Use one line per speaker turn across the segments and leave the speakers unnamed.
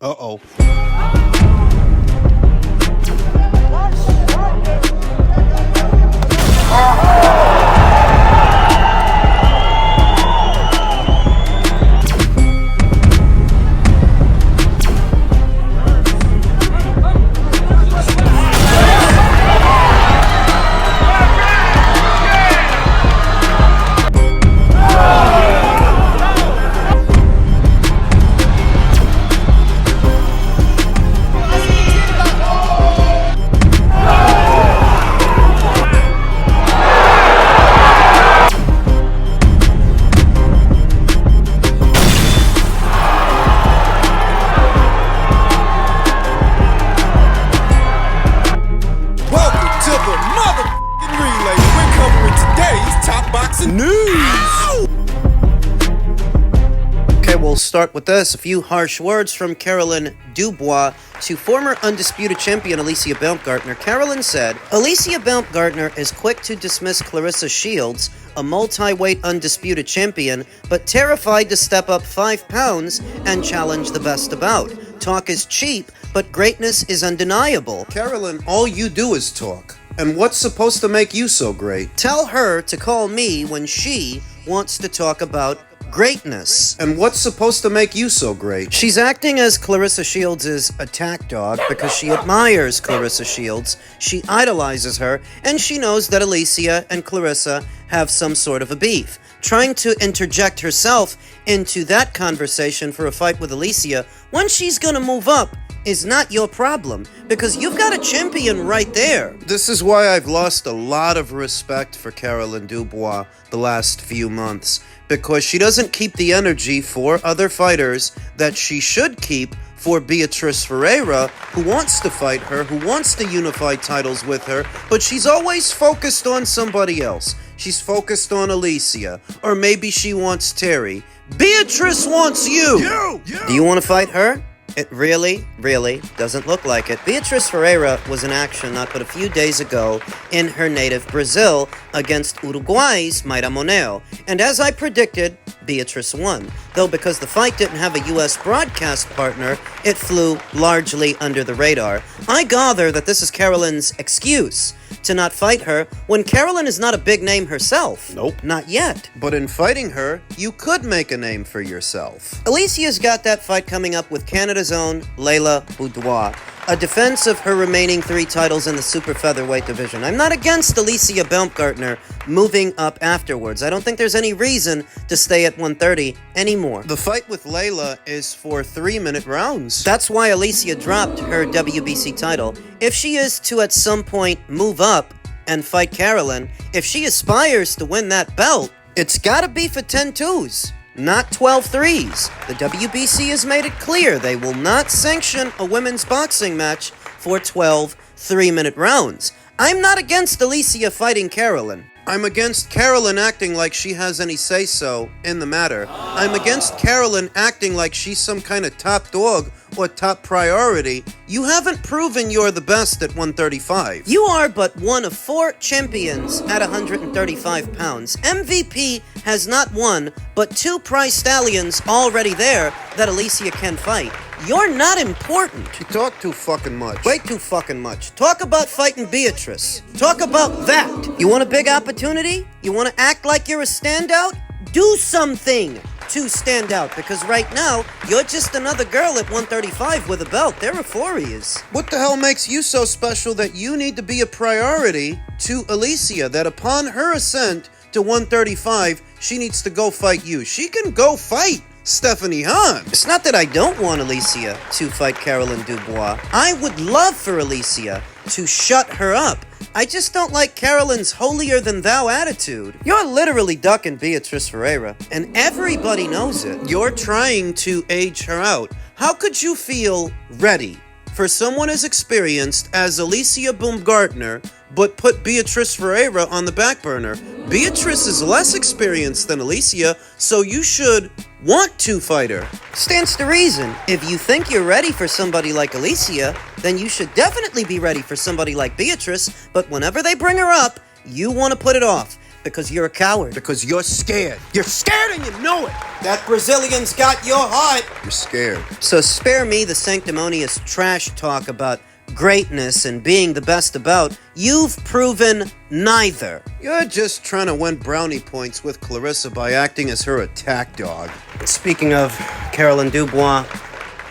Uh-oh. We'll start with this. A few harsh words from Carolyn Dubois to former undisputed champion Alicia Baumgardner. Carolyn said, Alicia Baumgardner is quick to dismiss Claressa Shields, a multi-weight undisputed champion, but terrified to step up 5 pounds and challenge the best about. Talk is cheap, but greatness is undeniable. Carolyn, all you do is talk. And what's supposed to make you so great? Tell her to call me when she wants to talk about greatness. And what's supposed to make you so great? She's acting as Claressa Shields' attack dog because she admires Claressa Shields, she idolizes her, and she knows that Alicia and Claressa have some sort of a beef. Trying to interject herself into that conversation for a fight with Alicia when she's gonna move up is not your problem, because you've got a champion right there. This is why I've lost a lot of respect for Carolyn Dubois the last few months, because she doesn't keep the energy for other fighters that she should keep for Beatriz Ferreira, who wants to fight her, who wants to unify titles with her, but she's always focused on somebody else. She's focused on Alicia, or maybe she wants Terry. Beatriz wants you! Do you want to fight her? It really doesn't look like it. Beatriz Ferreira was in action not but a few days ago in her native Brazil against Uruguay's Mayra Moneo. And as I predicted, Beatriz won. Though because the fight didn't have a U.S. broadcast partner, it flew largely under the radar. I gather that this is Carolyn's excuse to not fight her when Carolyn is not a big name herself. Nope. Not yet. But in fighting her, you could make a name for yourself. Alicia's got that fight coming up with Canada's own Layla Boudoir, a defense of her remaining 3 titles in the super featherweight division. I'm not against Alicia Baumgardner moving up afterwards. I don't think there's any reason to stay at 130 anymore. The fight with Layla is for 3-minute rounds. That's why Alicia dropped her WBC title. If she is to at some point move up and fight Carolyn, if she aspires to win that belt, it's gotta be for 10-2s. Not 12 threes. The WBC has made it clear they will not sanction a women's boxing match for 12 3-minute rounds. I'm not against Alicia fighting Carolyn. I'm against Carolyn acting like she has any say-so in the matter. I'm against Carolyn acting like she's some kind of top dog or top priority. You haven't proven you're the best at 135. You are but one of 4 champions at 135 pounds. MVP has not won, but 2 prize stallions already there that Alicia can fight. You're not important. You talk too fucking much. Way too fucking much. Talk about fighting Beatriz. Talk about that. You want a big opportunity? You want to act like you're a standout? Do something to stand out, because right now, you're just another girl at 135 with a belt. There are 4 of yous. What the hell makes you so special that you need to be a priority to Alicia, that upon her ascent to 135, she needs to go fight you? She can go fight Stephanie Hahn. It's not that I don't want Alicia to fight Carolyn Dubois. I would love for Alicia to shut her up. I just don't like Carolyn's holier-than-thou attitude. You're literally ducking Beatriz Ferreira, and everybody knows it. You're trying to age her out. How could you feel ready for someone as experienced as Alicia Baumgardner, but put Beatriz Ferreira on the back burner? Beatriz is less experienced than Alicia, so you should want to fight her. Stands to reason. If you think you're ready for somebody like Alicia, then you should definitely be ready for somebody like Beatriz, but whenever they bring her up, you want to put it off. Because you're a coward.
Because you're scared. You're scared and you know it.
That Brazilian's got your heart.
You're scared.
So spare me the sanctimonious trash talk about greatness and being the best about. You've proven neither.
You're just trying to win brownie points with Clarissa by acting as her attack dog.
Speaking of Carolyn Dubois,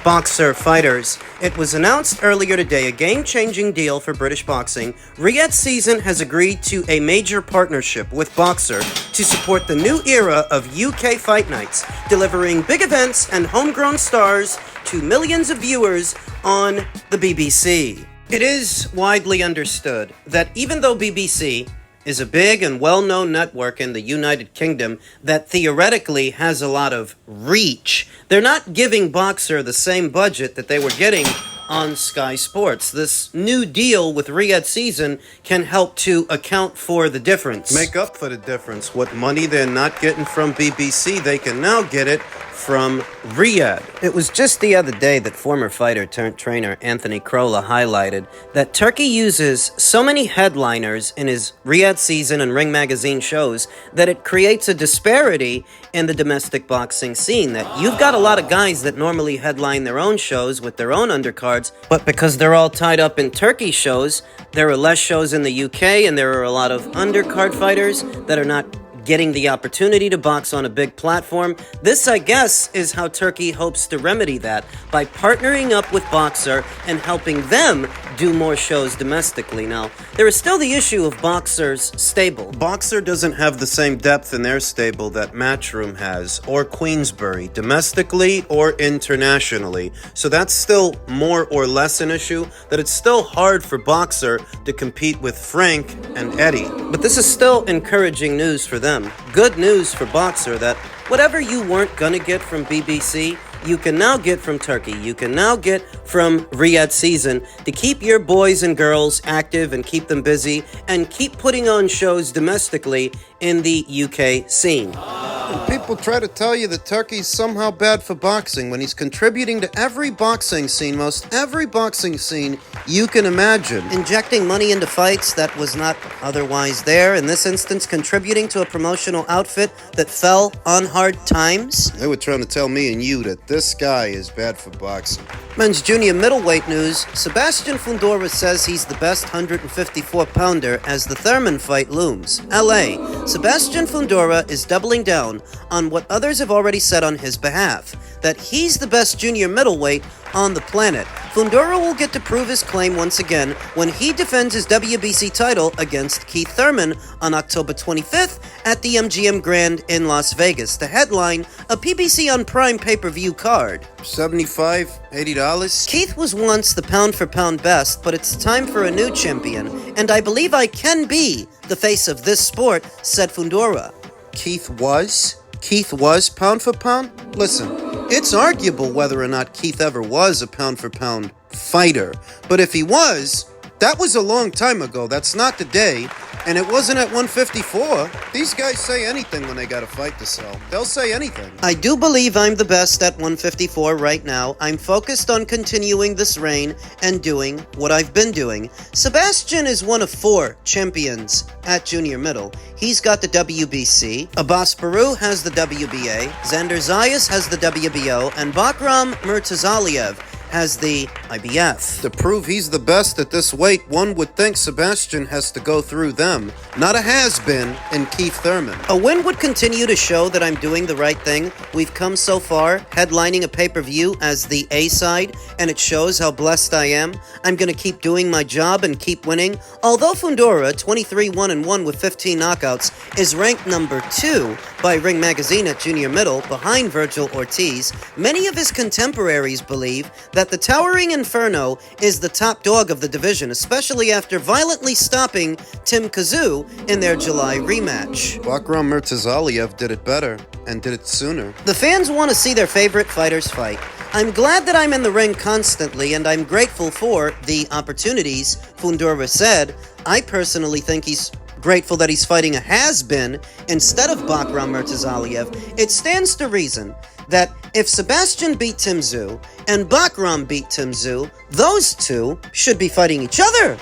BOXXER fighters, it was announced earlier today a game-changing deal for British boxing. Riyadh Season has agreed to a major partnership with BOXXER to support the new era of UK fight nights, delivering big events and homegrown stars to millions of viewers on the BBC. It is widely understood that even though BBC is a big and well-known network in the United Kingdom that theoretically has a lot of reach, they're not giving BOXXER the same budget that they were getting on Sky Sports. This new deal with Riyadh Season can help to account for the difference.
Make up for the difference. What money they're not getting from BBC, they can now get it from Riyadh.
It was just the other day that former fighter turned trainer Anthony Crolla highlighted that Turkey uses so many headliners in his Riyadh Season and Ring Magazine shows that it creates a disparity in the domestic boxing scene. That you've got a lot of guys that normally headline their own shows with their own undercards, but because they're all tied up in Turkey shows, there are less shows in the UK, and there are a lot of undercard fighters that are not getting the opportunity to box on a big platform. This, I guess, is how Turkey hopes to remedy that, by partnering up with BOXXER and helping them do more shows domestically. Now, there is still the issue of BOXXER's stable.
BOXXER doesn't have the same depth in their stable that Matchroom has, or Queensberry, domestically or internationally. So that's still more or less an issue, that it's still hard for BOXXER to compete with Frank and Eddie.
But this is still encouraging news for them. Good news for BOXXER that whatever you weren't gonna get from BBC, you can now get from Turkey. You can now get from Riyadh Season to keep your boys and girls active and keep them busy and keep putting on shows domestically in the UK scene.
People try to tell you that Turkey's somehow bad for boxing when he's contributing to every boxing scene, most every boxing scene you can imagine.
Injecting money into fights that was not otherwise there, in this instance contributing to a promotional outfit that fell on hard times.
They were trying to tell me and you that this guy is bad for boxing.
Men's junior middleweight news, Sebastian Fundora says he's the best 154-pounder as the Thurman fight looms. LA, Sebastian Fundora is doubling down on what others have already said on his behalf, that he's the best junior middleweight on the planet. Fundora will get to prove his claim once again when he defends his WBC title against Keith Thurman on October 25th at the MGM Grand in Las Vegas to headline a PBC on Prime pay-per-view card.
$75, $80?
Keith was once the pound-for-pound best, but it's time for a new champion, and I believe I can be the face of this sport, said Fundora.
Keith was? Keith was pound for pound? Listen, it's arguable whether or not Keith ever was a pound for pound fighter. But if he was, that was a long time ago. That's not today. And it wasn't at 154. These guys say anything when they got a fight to sell. They'll say anything.
I do believe I'm the best at 154 right now. I'm focused on continuing this reign and doing what I've been doing. Sebastian is one of 4 champions at junior middle. He's got the WBC, Abbas Peru has the WBA, Xander Zayas has the WBO, and Baumgardner Murtazaliev has the IBF.
To prove he's the best at this weight, one would think Sebastian has to go through them, not a has-been in Keith Thurman.
A win would continue to show that I'm doing the right thing. We've come so far, headlining a pay-per-view as the A-side, and it shows how blessed I am. I'm going to keep doing my job and keep winning. Although Fundora, 23-1-1 with 15 knockouts, is ranked number 2 by Ring Magazine at junior middle, behind Virgil Ortiz, many of his contemporaries believe that the Towering Inferno is the top dog of the division, especially after violently stopping Tim Kazoo in their July rematch.
Baumgardner Murtazaliev did it better, and did it sooner.
The fans want to see their favorite fighters fight. I'm glad that I'm in the ring constantly, and I'm grateful for the opportunities, Fundora said. I personally think he's grateful that he's fighting a has-been instead of Baumgardner Murtazaliev. It stands to reason that if Sebastian beat Tim Tszyu and Baumgardner beat Tim Tszyu, those two should be fighting each other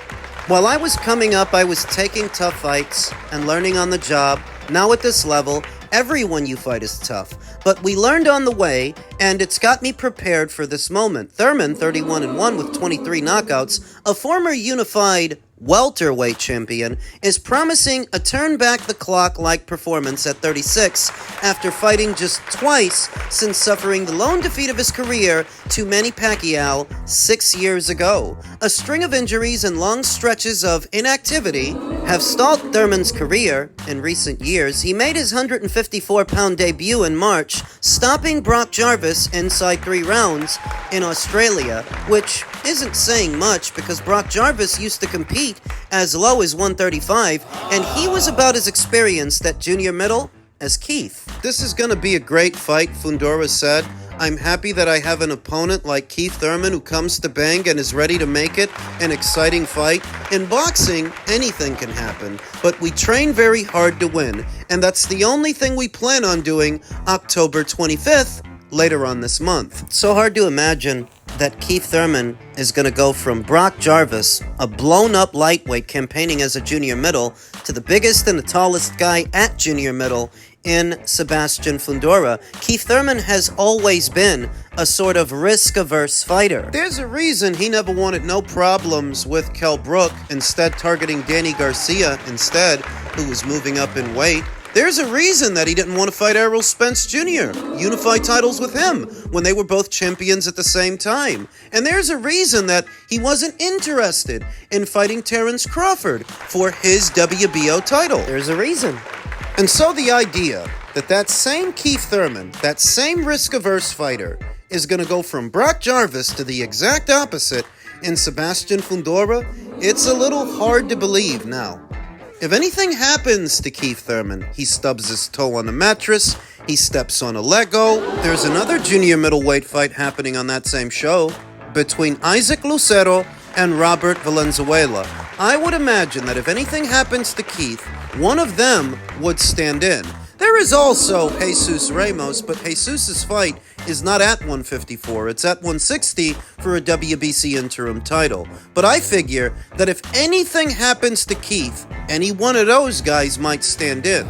While I was coming up, I was taking tough fights and learning on the job. Now at this level, everyone you fight is tough. But we learned on the way, and it's got me prepared for this moment. Thurman, 31-1 with 23 knockouts, a former unified welterweight champion, is promising a turn-back-the-clock-like performance at 36 after fighting just twice since suffering the lone defeat of his career to Manny Pacquiao 6 years ago. A string of injuries and long stretches of inactivity have stalled Thurman's career in recent years. He made his 154-pound debut in March, stopping Brock Jarvis inside 3 rounds in Australia, which isn't saying much because Brock Jarvis used to compete as low as 135, and he was about as experienced at junior middle as Keith.
This is going to be a great fight, Fundora said. I'm happy that I have an opponent like Keith Thurman who comes to bang and is ready to make it an exciting fight. In boxing, anything can happen, but we train very hard to win, and that's the only thing we plan on doing October 25th, later on this month.
It's so hard to imagine that Keith Thurman is going to go from Brock Jarvis, a blown-up lightweight campaigning as a junior middle, to the biggest and the tallest guy at junior middle in Sebastian Fundora. Keith Thurman has always been a sort of risk-averse fighter.
There's a reason he never wanted no problems with Kell Brook, instead targeting Danny Garcia instead, who was moving up in weight. There's a reason that he didn't want to fight Errol Spence Jr., unify titles with him, when they were both champions at the same time. And there's a reason that he wasn't interested in fighting Terrence Crawford for his WBO title.
There's a reason.
And so the idea that that same Keith Thurman, that same risk-averse fighter, is going to go from Brock Jarvis to the exact opposite in Sebastian Fundora, it's a little hard to believe now. If anything happens to Keith Thurman, he stubs his toe on the mattress, he steps on a Lego. There's another junior middleweight fight happening on that same show between Isaac Lucero and Robert Valenzuela. I would imagine that if anything happens to Keith, one of them would stand in. There is also Jesus Ramos, but Jesus' fight is not at 154. It's at 160 for a WBC interim title. But I figure that if anything happens to Keith, any one of those guys might stand in.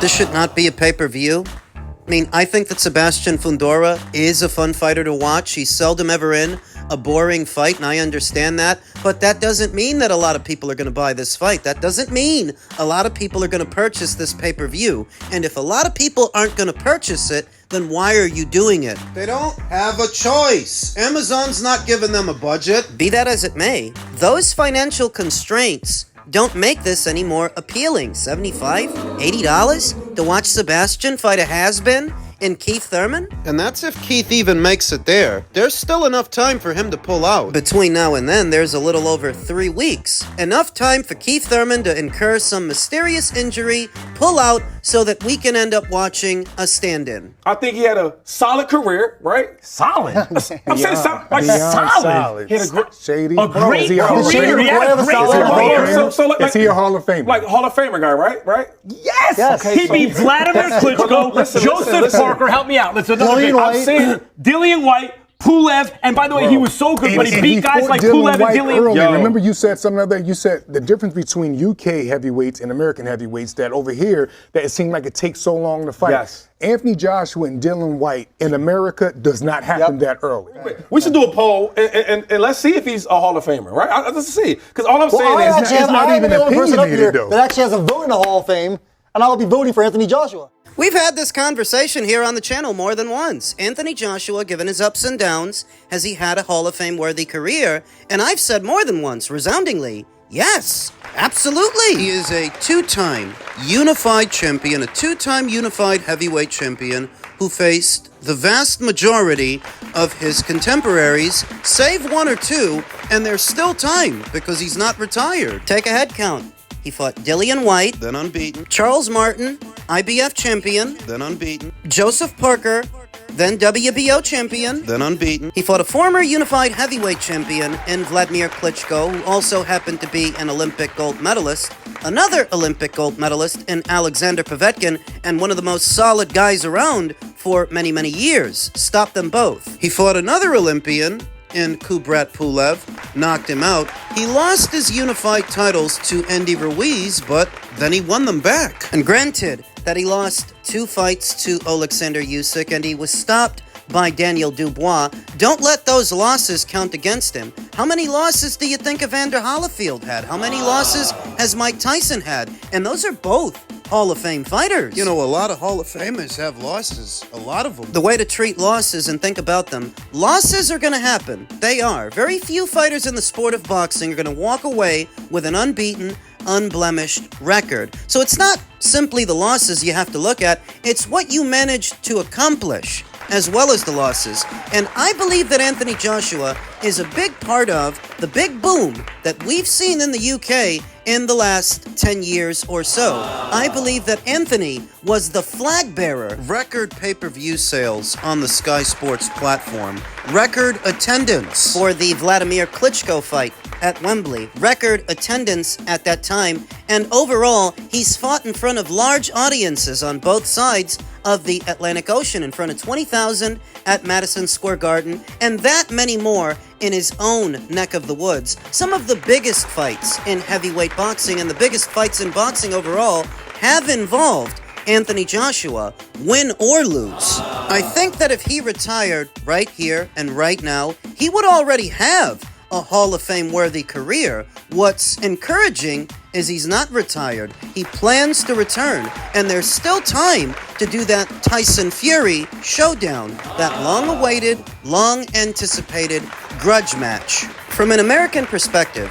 This should not be a pay-per-view. I mean, I think that Sebastian Fundora is a fun fighter to watch. He's seldom ever in a boring fight, and I understand that. But that doesn't mean that a lot of people are going to buy this fight. That doesn't mean a lot of people are going to purchase this pay-per-view. And if a lot of people aren't going to purchase it, then why are you doing it?
They don't have a choice. Amazon's not giving them a budget.
Be that as it may, those financial constraints don't make this any more appealing. $75, $80 to watch Sebastian fight a has-been in Keith Thurman?
And that's if Keith even makes it there. There's still enough time for him to pull out.
Between now and then, there's a little over 3 weeks. Enough time for Keith Thurman to incur some mysterious injury, pull out, so that we can end up watching a stand-in.
I think he had a solid career, right?
Solid.
I'm saying solid. Like solid. He had
Shady.
a great
Is he a Hall of
career.
Famer?
He had a great career.
Is he a Hall of Famer?
Like Hall of Famer guy, right?
Yes.
Okay,
He
so-
beat Vladimir Klitschko,
Listen,
Joseph
listen.
Parker. Help me out. Listen, another
Dillian
big.
White.
I'm saying Dillian White, Pulev, and by the way, he was so good, but he beat guys
fought
like
Dylan
Pulev
White
and Dillian.
early.
Yo.
Remember you said something other day? You said the difference between UK heavyweights and American heavyweights, that over here, that it seemed like it takes so long to fight.
Yes.
Anthony Joshua and Dylan White in America does not happen that early.
We should do a poll and let's see if he's a Hall of Famer, right? Let's see. Because all I'm saying
I
is,
actually have- I am the only person up here
though.
that actually has a vote in the Hall of Fame, and I'll be voting for Anthony Joshua.
We've had this conversation here on the channel more than once. Anthony Joshua, given his ups and downs, has he had a Hall of Fame-worthy career? And I've said more than once, resoundingly, yes, absolutely.
He is a two-time unified champion, a two-time unified heavyweight champion who faced the vast majority of his contemporaries, save one or two, and there's still time because he's not retired.
Take a head count. He fought Dillian White,
Then unbeaten,
Charles Martin, IBF champion,
then unbeaten,
Joseph Parker, then WBO champion.
then unbeaten.
He fought a former unified heavyweight champion in Vladimir Klitschko, who also happened to be an Olympic gold medalist, another Olympic gold medalist in Alexander Povetkin, and one of the most solid guys around for many, many years. Stopped them both.
He fought another Olympian, in Kubrat Pulev, knocked him out. He lost his unified titles to Andy Ruiz, but then he won them back.
And granted that he lost 2 fights to Alexander Usyk and he was stopped by Daniel Dubois, don't let those losses count against him. How many losses do you think Evander Holyfield had? How many losses has Mike Tyson had? And those are both Hall of Fame fighters.
You know, a lot of Hall of Famers have losses. A lot of them.
The way to treat losses and think about them, losses are going to happen. They are. Very few fighters in the sport of boxing are going to walk away with an unbeaten, unblemished record. So it's not simply the losses you have to look at, it's what you managed to accomplish as well as the losses. And I believe that Anthony Joshua is a big part of the big boom that we've seen in the UK in the last 10 years or so. I believe that Anthony was the flag bearer.
Record pay-per-view sales on the Sky Sports platform. Record attendance.
For the Vladimir Klitschko fight at Wembley. Record attendance at that time. And overall, he's fought in front of large audiences on both sides of the Atlantic Ocean, in front of 20,000 at Madison Square Garden, and that many more in his own neck of the woods. Some of the biggest fights in heavyweight boxing and the biggest fights in boxing overall have involved Anthony Joshua, win or lose. I think that if he retired right here and right now, he would already have a Hall of Fame worthy career. What's encouraging is he's not retired. He plans to return, and there's still time to do that Tyson Fury showdown, that long-awaited, long-anticipated grudge match. From an American perspective,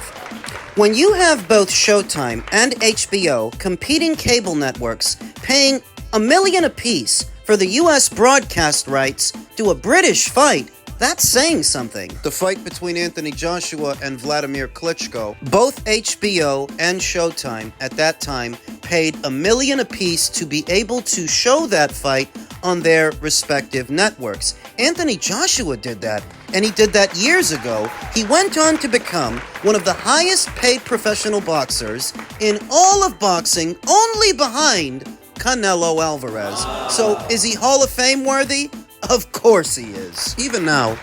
when you have both Showtime and HBO competing cable networks paying $1 million apiece for the US broadcast rights to a British fight, that's saying something.
The fight between Anthony Joshua and Vladimir Klitschko, both HBO and Showtime at that time paid $1 million apiece to be able to show that fight on their respective networks. Anthony Joshua did that, and he did that years ago. He went on to become one of the highest paid professional boxers in all of boxing, only behind Canelo Alvarez. So is he Hall of Fame worthy? Of course he is. Even now,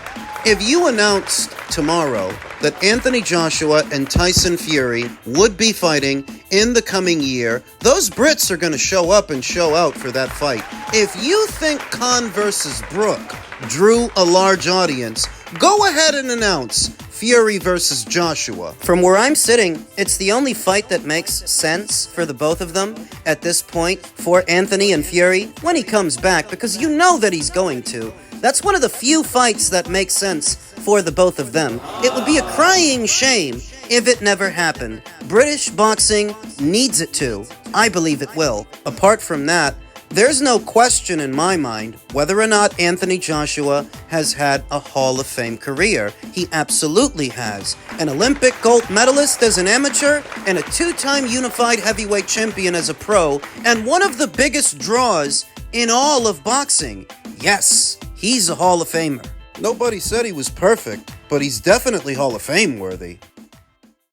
if you announced tomorrow that Anthony Joshua and Tyson Fury would be fighting in the coming year, those Brits are going to show up and show out for that fight. If you think Khan versus Brook drew a large audience, go ahead and announce Fury versus Joshua.
From where I'm sitting, it's the only fight that makes sense for the both of them at this point, for Anthony and Fury, when he comes back, because you know that he's going to. That's one of the few fights that make sense for the both of them. It would be a crying shame if it never happened. British boxing needs it to. I believe it will. Apart from that, there's no question in my mind whether or not Anthony Joshua has had a Hall of Fame career. He absolutely has. An Olympic gold medalist as an amateur and a 2-time unified heavyweight champion as a pro, and one of the biggest draws in all of boxing. Yes, he's a Hall of Famer.
Nobody said he was perfect, but he's definitely Hall of Fame worthy.